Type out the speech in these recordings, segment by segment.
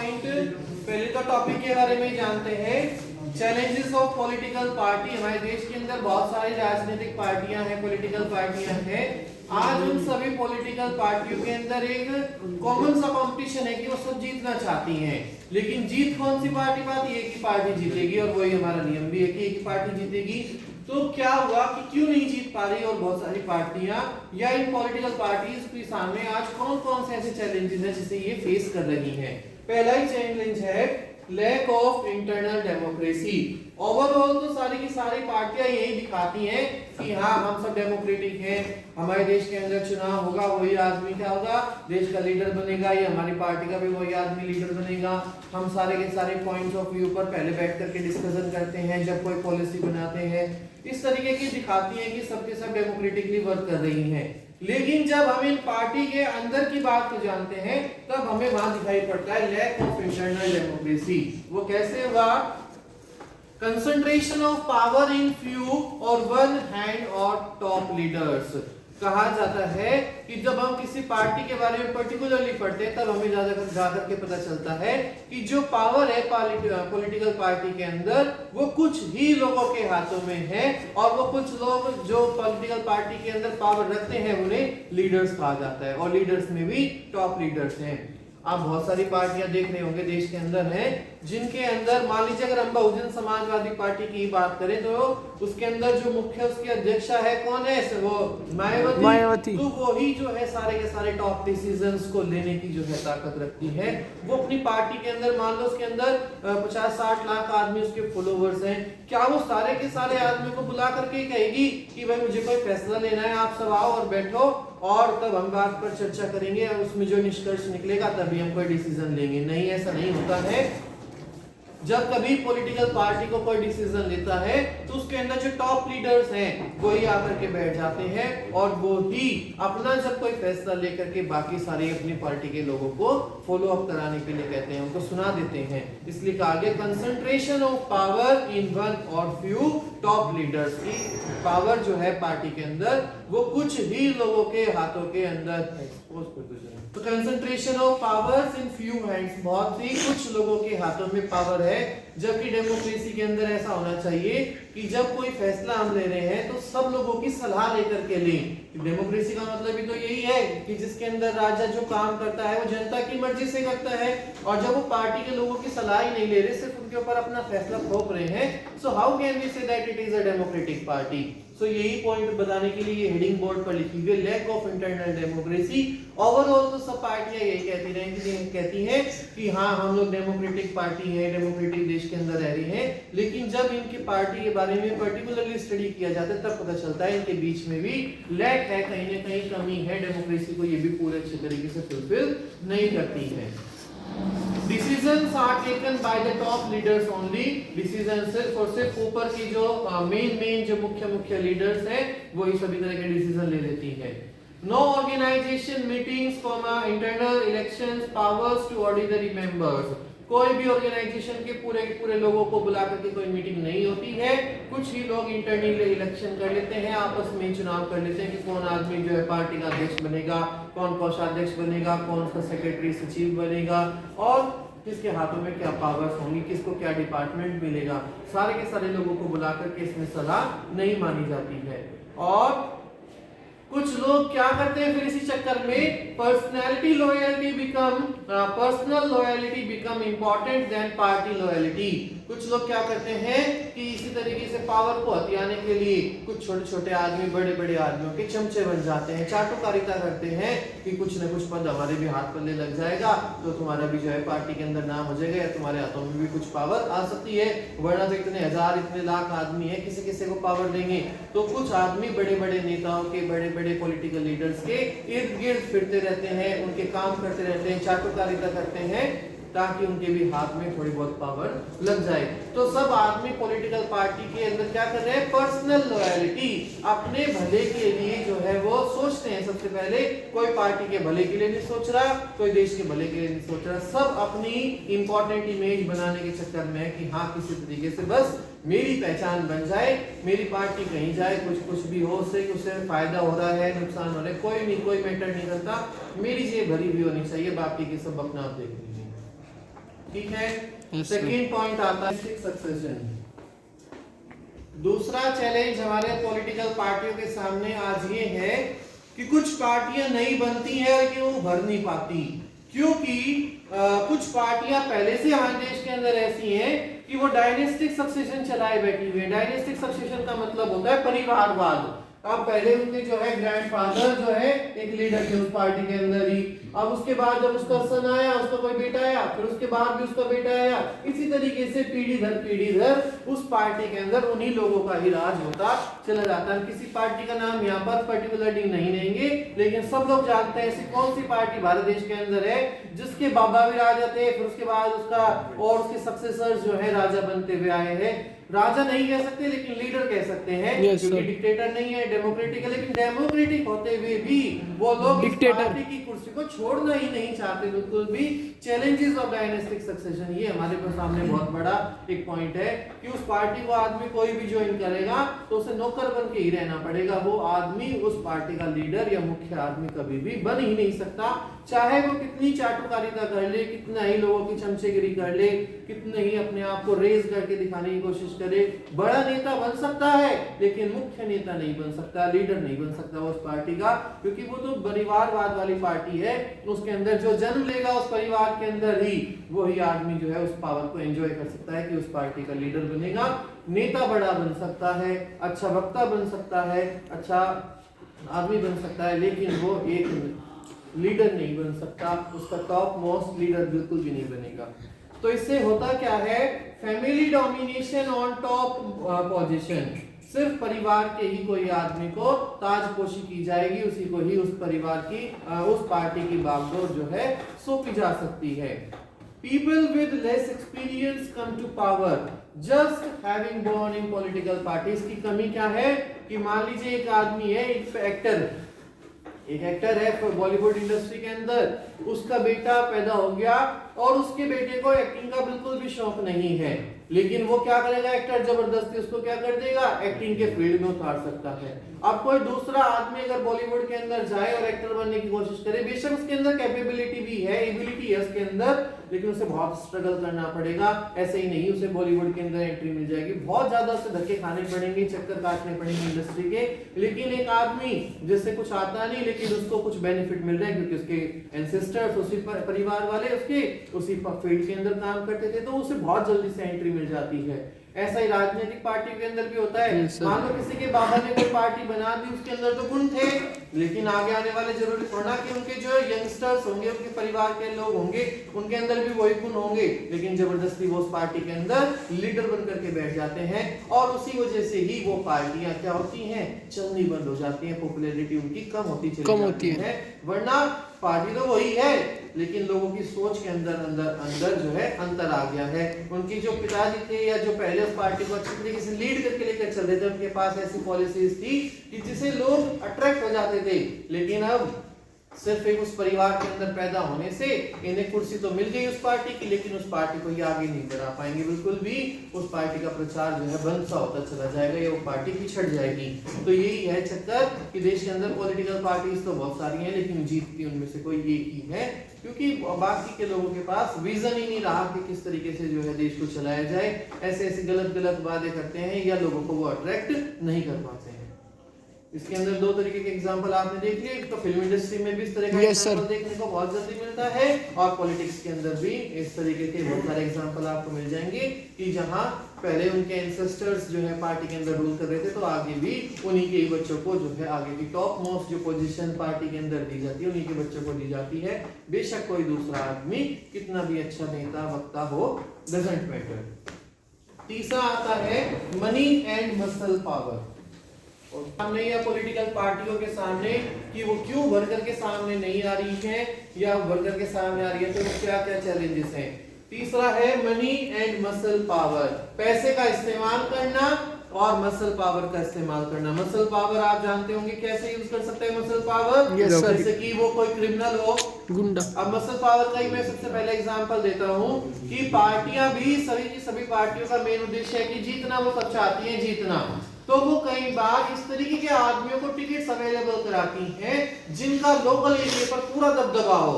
Point, पहले तो topic के बारे में जानते हैं। Challenges of political party. हमारे देश के अंदर बहुत सारी राजनीतिक पार्टियां हैं, पॉलिटिकल पार्टियां हैं। आज उन सभी पॉलिटिकल पार्टियों के अंदर एक कॉमन सा कंपटीशन है कि वो सब जीतना चाहती हैं, लेकिन जीत कौन सी पार्टी पाती है? एक ही पार्टी जीतेगी, और वही हमारा नियम भी है कि एक ही पार्टी जीतेगी। तो क्या हुआ कि क्यों नहीं जीत पा रही और बहुत सारी पार्टियां या इन पॉलिटिकल पार्टीज के सामने आज कौन कौन से ऐसे चैलेंजेस हैं जिसे ये फेस कर रही हैं? पहला ही चैलेंज है lack of internal democracy. Overall तो सारी की सारी पार्टियां यही दिखाती हैं कि हाँ हम सब डेमोक्रेटिक हैं, हमारे देश के अंदर चुनाव होगा, वही आदमी क्या होगा, देश का लीडर बनेगा, या हमारी पार्टी का भी वही आदमी लीडर बनेगा। हम सारे के सारे पॉइंट्स ऑफ व्यू पर पहले बैठ करके डिस्कशन करते हैं जब कोई पॉलिसी बनाते हैं। इस तरीके की दिखाती है कि सबके सब डेमोक्रेटिकली वर्क कर रही हैं। लेकिन जब हम इन पार्टी के अंदर की बात को जानते हैं तब हमें वहां दिखाई पड़ता है लैक ऑफ इंटरनल डेमोक्रेसी। वो कैसे हुआ? Concentration of power in few और वन हैंड और टॉप लीडर्स। कहा जाता है कि जब हम किसी पार्टी के बारे में पर्टिकुलरली पढ़ते हैं तब हमें जाकर के पता चलता है कि जो पावर है पॉलिटिकल पार्टी के अंदर वो कुछ ही लोगों के हाथों में है, और वो कुछ लोग जो पॉलिटिकल पार्टी के अंदर पावर रखते हैं उन्हें लीडर्स कहा जाता है, और लीडर्स में भी टॉप लीडर्स हैं। आप बहुत सारी पार्टियां देख रहे होंगे देश के अंदर हैं जिनके अंदर, मान लीजिए अगर हम बहुजन समाजवादी पार्टी की बात करें तो उसके अंदर जो मुख्य उसकी अध्यक्षा है कौन है? वो मायावती। तो वो ही जो है सारे के सारे टॉप डिसीजंस को लेने की जो है ताकत रखती है। वो अपनी पार्टी के अंदर, मान लो उसके अंदर 50-60 लाख आदमी उसके फॉलोवर्स हैं, क्या वो सारे के सारे आदमी को बुला करके कहेगी कि भाई मुझे कोई फैसला लेना है, आप सब आओ और बैठो और तब हम बात पर चर्चा करेंगे और उसमें जो निष्कर्ष निकलेगा तभी हम कोई डिसीजन लेंगे? नहीं, ऐसा नहीं होता है। जब कभी पॉलिटिकल पार्टी को कोई डिसीजन लेता है तो उसके अंदर जो टॉप लीडर्स हैं वो ही आकर के बैठ जाते हैं, और वो ही अपना जब कोई फैसला लेकर के बाकी सारे अपनी पार्टी के लोगों को फॉलो अप कराने के लिए कहते हैं, उनको सुना देते हैं। इसलिए कहा गया concentration of power in one और फ्यू टॉप लीडर्स। की पावर जो है पार्टी के अंदर वो कुछ ही लोगों के हाथों के अंदर। तो concentration of powers in few hands, बहुत ही कुछ लोगों के हाथों में पावर है। जबकि डेमोक्रेसी के अंदर ऐसा होना चाहिए कि जब कोई फैसला हम ले रहे हैं तो सब लोगों की सलाह लेकर के लें। डेमोक्रेसी का मतलब भी तो यही है कि जिसके अंदर राजा जो काम करता है वो जनता की मर्जी से करता है, और जब वो पार्टी के लोगों की सलाह ही नहीं ले रहे, सिर्फ उनके ऊपर अपना फैसला थोप रहे हैं, so how can we say that it is a democratic party? So यही पॉइंट बताने के लिए ये हेडिंग बोर्ड पर लिखी हुई lack of internal democracy. Overall तो सब पार्टियां यही कहती हैं कि हाँ हम लोग डेमोक्रेटिक पार्टी है, डेमोक्रेटिक देश के अंदर रह रही हैं, लेकिन जब इनकी पार्टी के बारे में पर्टिकुलरली स्टडी किया जाता है तब पता चलता है इनके बीच में भी लैक है, कहीं ना कहीं कमी है, डेमोक्रेसी को ये भी पूरे अच्छे तरीके से फुलफिल नहीं करती है। Decisions are taken by the top leaders only. Decisions सिर्फ और सिर्फ ऊपर की जो मेन जो मुख्य लीडर्स हैं वो ही सभी तरह के डिसीजन ले लेती है। No organization meetings, internal elections, powers to ordinary members. कोई भी ऑर्गेनाइजेशन के पूरे लोगों को बुला करके कोई मीटिंग नहीं होती है। कुछ ही लोग इंटरनल इलेक्शन कर लेते हैं, आपस में चुनाव कर लेते हैं कि कौन आदमी जो है पार्टी का अध्यक्ष बनेगा, कौन कोषाध्यक्ष बनेगा, कौन सा सेक्रेटरी सचिव बनेगा, और किसके हाथों में क्या पावर्स होंगी, किसको क्या डिपार्टमेंट मिलेगा। सारे के सारे लोगों को बुला करके इसमें सलाह नहीं मानी जाती है। और कुछ लोग क्या करते हैं फिर इसी चक्कर में personal loyalty become important than party loyalty. कुछ लोग क्या करते हैं कि इसी तरीके से पावर को हथियाने के लिए कुछ छोटे छोटे आदमी बड़े आदमियों के चमचे बन जाते हैं, चाटुकारिता करते हैं कि कुछ न कुछ पद हमारे भी हाथ पल्ले लग जाएगा तो तुम्हारा भी जो है पार्टी के अंदर नाम हो जाएगा, या तुम्हारे हाथों में भी कुछ पावर आ सकती है, वरना तो इतने हजार इतने लाख आदमी है, किसी को पावर देंगे। तो कुछ आदमी बड़े नेताओं के, बड़े पॉलिटिकल लीडर्स के इर्द गिर्द फिरते रहते हैं, उनके काम करते रहते हैं, चाटुकारिता करते हैं ताकि उनके भी हाथ में थोड़ी बहुत पावर लग जाए। तो सब आदमी पॉलिटिकल पार्टी के अंदर क्या कर रहे हैं? पर्सनल लॉयल्टी, अपने भले के लिए जो है वो सोचते हैं। सबसे पहले कोई पार्टी के भले के लिए नहीं सोच रहा, कोई देश के भले के लिए नहीं सोच रहा, सब अपनी इंपॉर्टेंट इमेज बनाने के चक्कर में है कि हाँ किसी तरीके से बस मेरी पहचान बन जाए, मेरी पार्टी कहीं जाए, कुछ भी हो, उससे फायदा हो रहा है, नुकसान हो रहा है, कोई मैटर नहीं करता, मेरी जेब भरी हुई होनी चाहिए, बाकी के सब अपना आप देख लीजिए। ठीक है। सेकंड पॉइंट आता है सक्सेशन। दूसरा चैलेंज हमारे पॉलिटिकल पार्टियों के सामने आज ये है कि कुछ पार्टियां नई बनती हैं लेकिन वो भर नहीं पाती, क्योंकि कुछ पार्टियां पहले से हमारे देश के अंदर ऐसी हैं कि वो डायनेस्टिक सक्सेशन चलाए बैठी हुई है। डायनेस्टिक सक्सेशन का मतलब होता है परिवारवाद। अब पहले उनके जो है ग्रैंडफादर जो है एक लीडर थे उस पार्टी के अंदर ही, अब उसके बाद जब उसका सन आया, उसका कोई बेटा आया, फिर उसके बाद भी उसका बेटा आया, इसी तरीके से पीढ़ी दर उस पार्टी के अंदर उन्हीं लोगों का ही राज होता चला जाता है। किसी पार्टी का नाम यहाँ पर पर्टिकुलरली नहीं लेंगे, लेकिन सब लोग जानते हैं ऐसी कौन सी पार्टी भारत देश के अंदर है जिसके बाबा भी राजा थे, फिर उसके बाद उसका और उसके सक्सेसर्स जो है राजा बनते हुए आए हैं। राजा नहीं कह सकते लेकिन लीडर कह सकते हैं, क्योंकि डिक्टेटर नहीं है, डेमोक्रेटिक है, लेकिन डेमोक्रेटिक होते हुए भी वो लोग पार्टी की कुर्सी को छोड़ना ही नहीं चाहते बिल्कुल भी। चैलेंजेस ऑफ डायनेस्टिक सक्सेशन, ये हमारे सामने बहुत बड़ा एक पॉइंट है कि उस पार्टी को आदमी कोई भी ज्वाइन करेगा तो उसे नौकर बन के ही रहना पड़ेगा। वो आदमी उस पार्टी का लीडर या मुख्य आदमी कभी भी बन ही नहीं सकता, चाहे वो कितनी चाटुकारिता कर ले, कितना ही लोगों की चमचेगिरी कर ले, कितने ही अपने आप को रेज करके दिखाने की कोशिश करे। बड़ा नेता बन सकता है लेकिन मुख्य नेता नहीं बन सकता, लीडर नहीं बन सकता उस पार्टी का, क्योंकि वो तो परिवारवाद वाली पार्टी है। उसके अंदर जो जन्म लेगा उस परिवार के अंदर ही वही आदमी जो है उस पावर को एंजॉय कर सकता है कि उस पार्टी का लीडर बनेगा। नेता बड़ा बन सकता है, अच्छा वक्ता बन सकता है, अच्छा आदमी बन सकता है, लेकिन वो एक लीडर नहीं बन सकता, उसका टॉप मोस्ट लीडर बिल्कुल भी नहीं बनेगा। तो इससे होता क्या है, family domination on top position. सिर्फ परिवार के ही कोई आदमी को ताजपोशी की जाएगी, उसी को ही उस परिवार की उस पार्टी की बागडोर जो है सौंपी जा सकती है। People with less experience come to power just having born in political parties। की कमी क्या है कि मान लीजिए एक आदमी है, एक एक्टर है बॉलीवुड इंडस्ट्री के अंदर, उसका बेटा पैदा हो गया और उसके बेटे को एक्टिंग का बिल्कुल भी शौक नहीं है, लेकिन वो क्या करेगा, एक्टर जबरदस्ती उसको क्या कर देगा, एक्टिंग के फील्ड में उतार सकता है। अब कोई दूसरा आदमी अगर बॉलीवुड के अंदर जाए और एक्टर बनने की कोशिश करे, बेशक उसके अंदर कैपेबिलिटी भी है, एबिलिटी है उसके अंदर, लेकिन उसे बहुत स्ट्रगल करना पड़ेगा। ऐसे ही नहीं उसे बॉलीवुड के अंदर एंट्री मिल जाएगी, बहुत ज्यादा उसे धक्के खाने पड़ेंगे, चक्कर काटने पड़ेंगे इंडस्ट्री के। लेकिन एक आदमी जिससे कुछ आता नहीं लेकिन उसको कुछ बेनिफिट मिल रहा है क्योंकि उसके एंसेस्टर्स उसी परिवार वाले उसके उसी फील्ड के अंदर काम करते थे, तो उसे बहुत जल्दी से एंट्री मिल जाती है। ऐसा ही राजनीतिक पार्टी के अंदर भी होता है। मान लो किसी के बाबा ने कोई पार्टी बना दी, उसके अंदर तो गुण थे, लेकिन आगे आने वाले जरूरी थोड़ा कि उनके जो यंगस्टर्स होंगे, उनके परिवार के लोग होंगे, उनके अंदर भी वही गुण होंगे, लेकिन जबरदस्ती वो उस पार्टी के अंदर लीडर बन करके बैठ जाते हैं और उसी वजह से ही वो पार्टियां क्या होती हैं, चलनी बंद हो जाती हैं, पॉपुलैरिटी उनकी कम होती चली जाती है। वरना पार्टी तो वही है, लेकिन लोगों की सोच के अंदर जो है अंतर आ गया है। उनकी जो पिताजी थे या जो पहले उस पार्टी को अच्छी तरीके से लीड करके लेकर चल रहे थे, उनके पास ऐसी पॉलिसीज थी कि जिसे लोग अट्रैक्ट हो जाते थे, लेकिन अब सिर्फ एक उस परिवार के अंदर पैदा होने से इन्हें कुर्सी तो मिल गई उस पार्टी की, लेकिन उस पार्टी को ये आगे नहीं बढ़ा पाएंगे बिल्कुल भी। उस पार्टी का प्रचार जो है बंद सा होता चला जाएगा या वो पार्टी पिछड़ जाएगी। तो यही है चक्कर कि देश के अंदर पॉलिटिकल पार्टीज तो बहुत सारी हैं, लेकिन जीतती उनमें से कोई एक ही है, क्योंकि बाकी के लोगों के पास विजन ही नहीं रहा कि किस तरीके से जो है देश को चलाया जाए। ऐसे ऐसे गलत वादे करते हैं या लोगों को वो अट्रैक्ट नहीं कर पाते हैं। इसके अंदर दो तरीके के एग्जांपल आपने देख लिए, तो फिल्म इंडस्ट्री में भी इस तरह का एग्जांपल देखने को बहुत जल्दी मिलता है और पॉलिटिक्स के अंदर भी इस तरीके के बहुत सारे एग्जांपल आपको मिल जाएंगे कि जहां पहले उनके एंसेस्टर्स जो है पार्टी के अंदर रूल कर रहे थे, तो आगे भी उन्हीं के ही बच्चों को जो है आगे की टॉप मोस्ट जो पोजीशन पार्टी के अंदर दी जाती है उन्हीं के बच्चों को दी जाती है। बेशक कोई दूसरा आदमी कितना भी अच्छा नेता वक्ता हो, डजंट मैटर। तीसरा आता है मनी एंड मसल पावर। और सामने या पॉलिटिकल पार्टियों के सामने कि वो क्यों भर करके सामने नहीं आ रही है या भर करके सामने आ रही है, तो वो क्या क्या चैलेंजेस हैं। तीसरा है मनी एंड मसल पावर, पैसे का इस्तेमाल करना और मसल पावर का इस्तेमाल करना। मसल पावर आप जानते होंगे कैसे यूज कर सकते हैं मसल पावर, जैसे कि वो कोई क्रिमिनल हो, गुंडा। अब मसल पावर का ही मैं सबसे पहले एग्जांपल देता हूं कि पार्टियां भी सभी की सभी पार्टियों का मेन उद्देश्य है कि जीतना, वो सब चाहती हैं जीतना, तो वो कई बार इस तरीके के आदमियों को टिकट्स अवेलेबल कराती हैं जिनका लोकल एरिया पर पूरा दबदबा हो,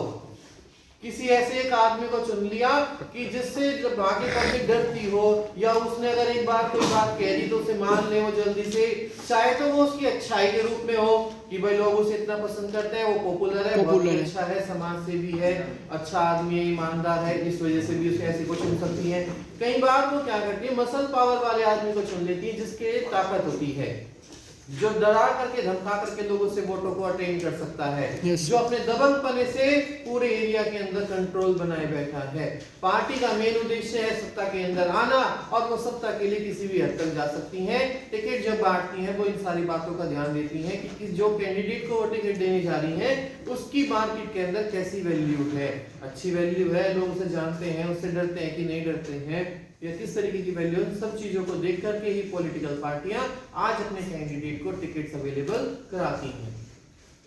किसी ऐसे एक आदमी को चुन लिया कि जिससे जब बाकी पब्लिक डरती हो, या उसने अगर एक बार कोई बात कह दी तो उसे मान ले वो जल्दी से, चाहे तो वो उसकी अच्छाई के रूप में हो कि भाई लोग उसे इतना पसंद करते हैं, वो पॉपुलर है, बहुत अच्छा है, समाज सेवी है, अच्छा आदमी है, ईमानदार है, इस वजह से भी उसे ऐसे को चुन सकती है। कई बार वो क्या करती है, मसल पावर वाले आदमी को चुन लेती है जिसके ताकत होती है, जो डरा करके धमका करके लोगों से वोटों को अटेन कर सकता है, जो अपने दबंगपने से पूरे एरिया के अंदर कंट्रोल बनाए बैठा है। पार्टी का मेन उद्देश्य है सत्ता के अंदर आना, और वो सत्ता के लिए किसी भी हद तक जा सकती हैं। टिकट जब बांटती हैं वो इन सारी बातों का ध्यान देती हैं कि जो कैंडिडेट को वो टिकट देने जा रही हैं उसकी मार्केट के अंदर कैसी वैल्यू है, अच्छी वैल्यू है, लोग उसे जानते हैं, उससे डरते हैं कि नहीं डरते हैं, या किस तरीके की वैल्यू, सब चीजों को देख करके ही पॉलिटिकल पार्टियां आज अपने कैंडिडेट को टिकट्स अवेलेबल कराती हैं।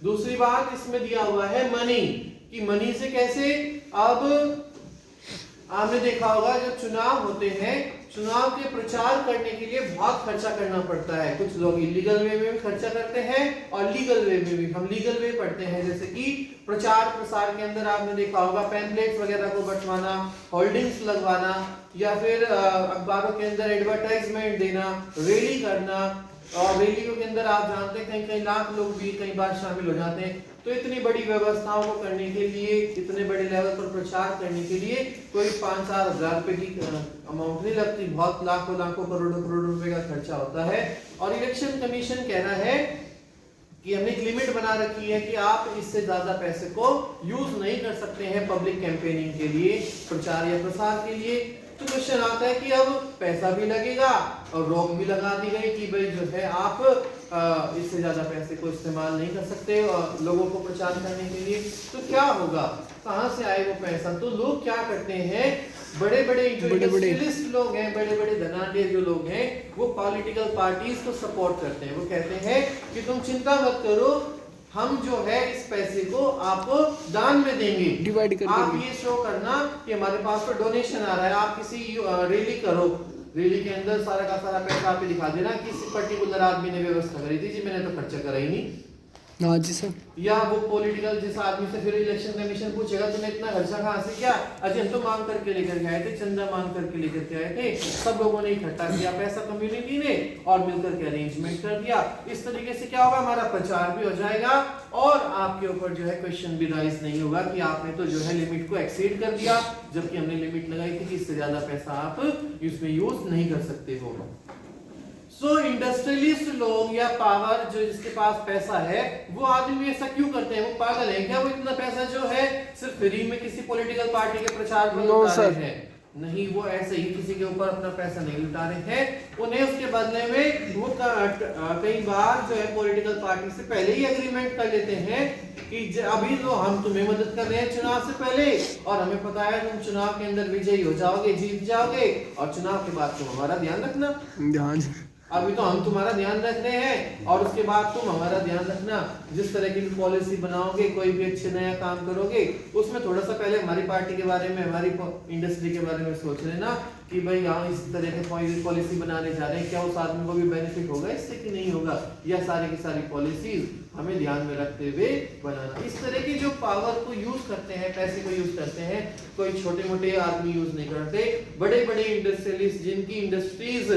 दूसरी बात इसमें दिया हुआ है मनी, कि मनी से कैसे, अब आपने देखा होगा जब चुनाव होते हैं, चुनाव के प्रचार करने के लिए बहुत खर्चा करना पड़ता है। कुछ लोग इलीगल वे में भी खर्चा करते हैं और लीगल वे में भी। हम लीगल वे पढ़ते हैं, जैसे कि प्रचार प्रसार के अंदर आपने देखा होगा पैम्पलेट्स वगैरह को बंटवाना, होल्डिंग्स लगवाना, या फिर अखबारों के अंदर एडवर्टाइजमेंट देना, रैली करना, और रैलियों के अंदर आप जानते हैं कई लाख लोग भी कई बार शामिल हो जाते हैं। तो इतनी बड़ी व्यवस्थाओं को करने के लिए, इतने बड़े लेवल पर प्रचार करने के लिए कोई 5-4 हजार रुपए की अमाउंट नहीं लगती, बहुत लाखों लाखों करोड़ों करोड़ों रुपए का खर्चा होता है। और इलेक्शन कमीशन कह रहा है कि हमने एक लिमिट बना रखी है कि आप इससे ज्यादा पैसे को यूज नहीं कर सकते हैं पब्लिक कैंपेनिंग के लिए, प्रचार या प्रसार के लिए। तो क्वेश्चन आता है कि अब पैसा भी लगेगा और रोक भी लगा दी गई कि भाई जो है आप इससे ज्यादा पैसे को इस्तेमाल नहीं कर सकते और लोगों को प्रचार करने के लिए। तो क्या होगा, कहां से आए वो पैसा? तो लोग क्या करते हैं, बड़े बड़े इंडस्ट्रियलिस्ट लोग हैं, बड़े बड़े धनाढ्य जो लोग हैं, वो पॉलिटिकल पार्टीज को सपोर्ट करते हैं। वो कहते हैं कि तुम चिंता मत करो, हम जो है इस पैसे को आपको दान में देंगे, डिवाइड करके आप ये शो करना कि हमारे पास तो डोनेशन आ रहा है, आप किसी रैली करो, रैली के अंदर सारा का सारा पैसा आप दिखा देना किसी पर्टिकुलर आदमी ने व्यवस्था करी थी, जी मैंने तो खर्चा करा ही नहीं। हाँ जी सर। या वो पॉलिटिकल जिस आदमी से फिर इलेक्शन कमीशन पूछेगा तुमने इतना खर्चा कहाँ से किया, अजय हम तो मांग करके लेकर के आए थे, चंदा मांग करके लेकर के आए थे, सब लोगों ने इकट्ठा किया पैसा कम्युनिटी ने और मिलकर के अरेंजमेंट कर दिया। इस तरीके से क्या होगा, हमारा प्रचार भी हो जाएगा और आपके ऊपर जो है क्वेश्चन भी राइज नहीं होगा कि आपने तो जो है लिमिट को एक्सीड कर दिया, जबकि हमने लिमिट लगाई थी कि इससे ज्यादा पैसा आप इसमें यूज नहीं कर सकते हो। सो इंडस्ट्रियलिस्ट लोग या पावर जो जिसके पास पैसा है, वो आदमी ऐसा क्यों करते हैं? वो पागल है क्या? वो इतना पैसा जो है सिर्फ फ्री में किसी पॉलिटिकल पार्टी के प्रचार पर लुटा रहे हैं? नहीं, वो ऐसे ही किसी के ऊपर अपना पैसा नहीं लुटा रहे हैं। उन्हें उसके बदले में वो कई बार जो है पॉलिटिकल पार्टी से पहले ही एग्रीमेंट कर लेते हैं कि अभी तो हम तुम्हें मदद कर रहे हैं चुनाव से पहले, और हमें पता है तुम चुनाव के अंदर विजयी हो जाओगे, जीत जाओगे, और चुनाव के बाद तुम हमारा ध्यान रखना। अभी तो हम तुम्हारा ध्यान रख रहे हैं और उसके बाद तुम हमारा ध्यान रखना। जिस तरह की पॉलिसी बनाओगे, कोई भी अच्छे नया काम करोगे, उसमें थोड़ा सा पहले हमारी पार्टी के बारे में, हमारी इंडस्ट्री के बारे में सोच लेना कि भाई यहाँ इस तरह के पॉलिसी बनाने जा रहे हैं, क्या उस आदमी को भी बेनिफिट होगा इससे कि नहीं होगा, या सारी की सारी पॉलिसीज हमें ध्यान में रखते हुए बनाना। इस तरह की जो पावर को यूज करते हैं, पैसे को यूज करते हैं, कोई छोटे मोटे आदमी यूज नहीं करते, बड़े बड़े इंडस्ट्रियलिस्ट जिनकी इंडस्ट्रीज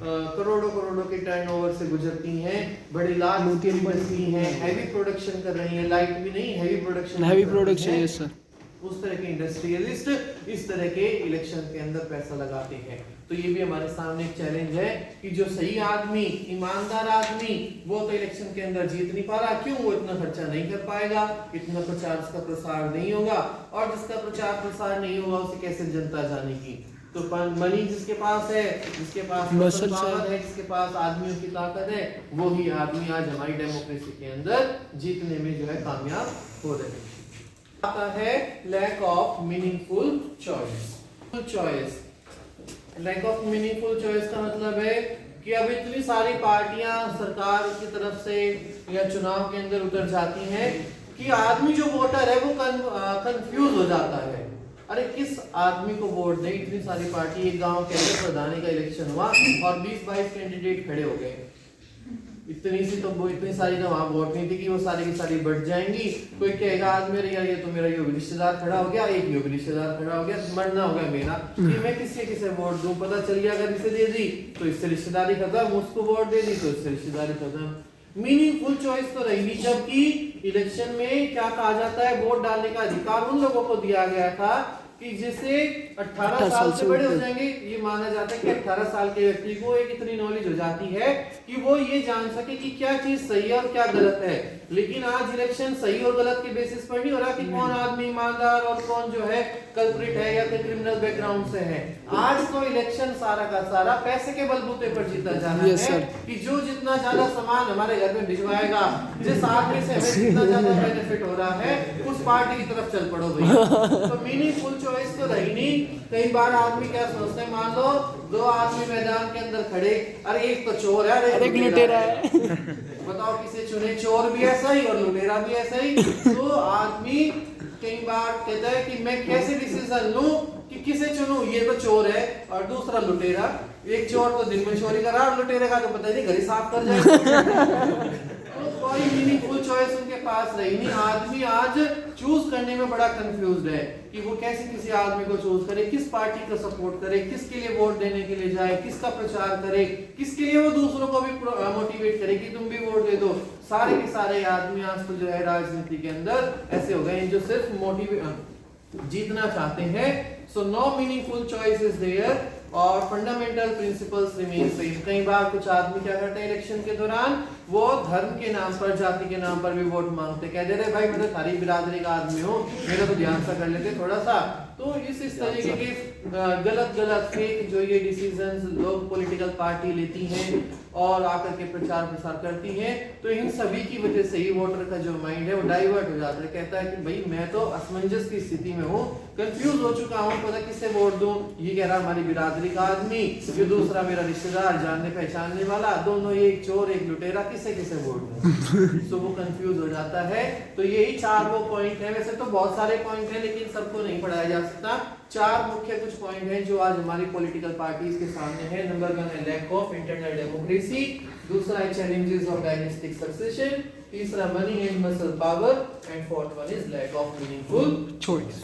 करोड़ों करोड़ों के टर्नओवर से गुजरती हैं, बड़ी लार्ज इंडस्ट्री हैं, हैवी प्रोडक्शन कर रही हैं, लाइट भी नहीं हैवी प्रोडक्शन यस सर। उस तरह के इंडस्ट्रियलिस्ट इस तरह के इलेक्शन के अंदर पैसा लगाते हैं। तो ये भी हमारे सामने एक चैलेंज है कि जो सही आदमी, ईमानदार आदमी, वो तो इलेक्शन के अंदर जीत नहीं पा रहा। क्यों? वो इतना खर्चा नहीं कर पाएगा, इतना प्रचार उसका प्रसार नहीं होगा, और जिसका प्रचार प्रसार नहीं होगा उसे कैसे जनता जानेगी? तो मनी जिसके पास है, जिसके पास मसल पावर है, जिसके पास आदमियों की ताकत है, वो ही आदमी आज हमारी डेमोक्रेसी के अंदर जीतने में जो है कामयाब हो रहे हैं। आता है lack of meaningful choice. Lack of meaningful choice का मतलब है कि अब इतनी सारी पार्टियां सरकार की तरफ से या चुनाव के अंदर उतर जाती हैं कि आदमी जो वोटर है वो कंफ्यूज हो जाता है। अरे किस आदमी को वोट दें? इतनी सारी पार्टी, एक गांव के अंदर प्रधानी का इलेक्शन हुआ और 20-22 कैंडिडेट खड़े हो गए। इतनी सी तो वो इतनी सारी तो वहां वोट नहीं थी कि वो सारी की सारी बढ़ जाएंगी। कोई कहेगा आज मेरे यार ये तो मेरा ये रिश्तेदार खड़ा हो गया, एक ये रिश्तेदार खड़ा हो गया, मरना होगा मेरा कि मैं किसे वोट दूं। पता चल गया अगर इसे दे दी तो इससे रिश्तेदारी खत्म, उसको वोट दे दी तो इससे रिश्तेदारी खत्म। मीनिंगफुल चॉइस तो रही नहीं, जबकि इलेक्शन में क्या कहा जाता है, वोट डालने का अधिकार उन लोगों को दिया गया था कि जिसे 18 साल से बड़े हो जाएंगे। ये माना जाता है कि 18 साल के व्यक्ति को एक इतनी नॉलेज हो जाती है कि वो ये जान सके कि क्या चीज सही है और क्या गलत है। लेकिन आज इलेक्शन सही और गलत के बेसिस पर नहीं हो रहा कि कौन आदमी ईमानदार और कौन जो है कल्प्रिट है या फिर क्रिमिनल बैकग्राउंड से है। आज तो इलेक्शन सारा का सारा पैसे के बलबूते पर जीता जाना है कि जो जितना ज्यादा सामान हमारे घर में भिजवाएगा, जिस आदमी से हमें जितना ज्यादा बेनिफिट हो रहा है, उस पार्टी की तरफ चल पड़ो भैया। तो मीनिंगफुल चॉइस तो रही नहीं। कई बार आदमी क्या सोचते हैं, मान लो दो आदमी मैदान के अंदर खड़े, अरे एक तो चोर है, अरे एक लुटेरा है, बताओ किसे चुने, चोर भी ऐसा ही और लुटेरा भी ऐसा ही। तो आदमी कई बार कहता है कि मैं कैसे डिसीजन लूं कि किसे चुनूं, ये तो चोर है और दूसरा लुटेरा। एक चोर तो दिन में चोरी कर रहा है, लुटेरे का तो पता नहीं घर ही साफ कर जाएगा। तो कोई मीनिंगफुल चॉइस उनके पास रही नहीं। आदमी आज चूज करने में बड़ा कंफ्यूज्ड है कि वो कैसे किसी आदमी को चूज करे, किस पार्टी को सपोर्ट करे, किसके लिए वोट देने के लिए जाए, किसका प्रचार करे, किसके लिए वो दूसरों को भी मोटिवेट करे कि तुम भी वोट दे दो। सारे के सारे आदमी आज तो जो है राजनीति के अंदर ऐसे हो गए हैं जो सिर्फ मोटिवेट जीतना चाहते हैं। So no meaningful choice is there और फंडामेंटल प्रिंसिपल्स रिमेन सेम। कई बार कुछ आदमी क्या करते हैं इलेक्शन के दौरान, वो धर्म के नाम पर, जाति के नाम पर भी वोट मांगते, कह दे रहे भाई मैं तो सारी बिरादरी का आदमी हूँ, मेरा तो ध्यान सा कर लेते थोड़ा सा। तो इस तरीके के गलत फेक जो ये डिसीजंस लोग पॉलिटिकल पार्टी लेती हैं और आकर के प्रचार प्रसार करती हैं, तो इन सभी की वजह से ही वोटर का जो माइंड है वो डाइवर्ट हो जाता है। कहता है कि भाई मैं तो असमंजस की स्थिति में हूँ, कंफ्यूज हो चुका हूँ, पता किससे वोट दूं। ये कह रहा हमारी बिरादरी का आदमी, ये दूसरा मेरा रिश्तेदार जानने पहचानने वाला, दोनों ये एक चोर एक लुटेरा, किसे वोट दूं। तो वो कंफ्यूज हो जाता है। तो यही चार वो पॉइंट है, वैसे तो बहुत सारे पॉइंट हैं लेकिन सबको नहीं पढ़ाया जा सकता। चार मुख्य कुछ पॉइंट हैं जो आज हमारी पॉलिटिकल पार्टीज के सामने है। नंबर 1 है लैक ऑफ इंटरनल डेमोक्रेसी, दूसरा है चैलेंजेस ऑफ डायनेस्टिक सक्सेशन, तीसरा money and muscle power and fourth one is lack of meaningful choice.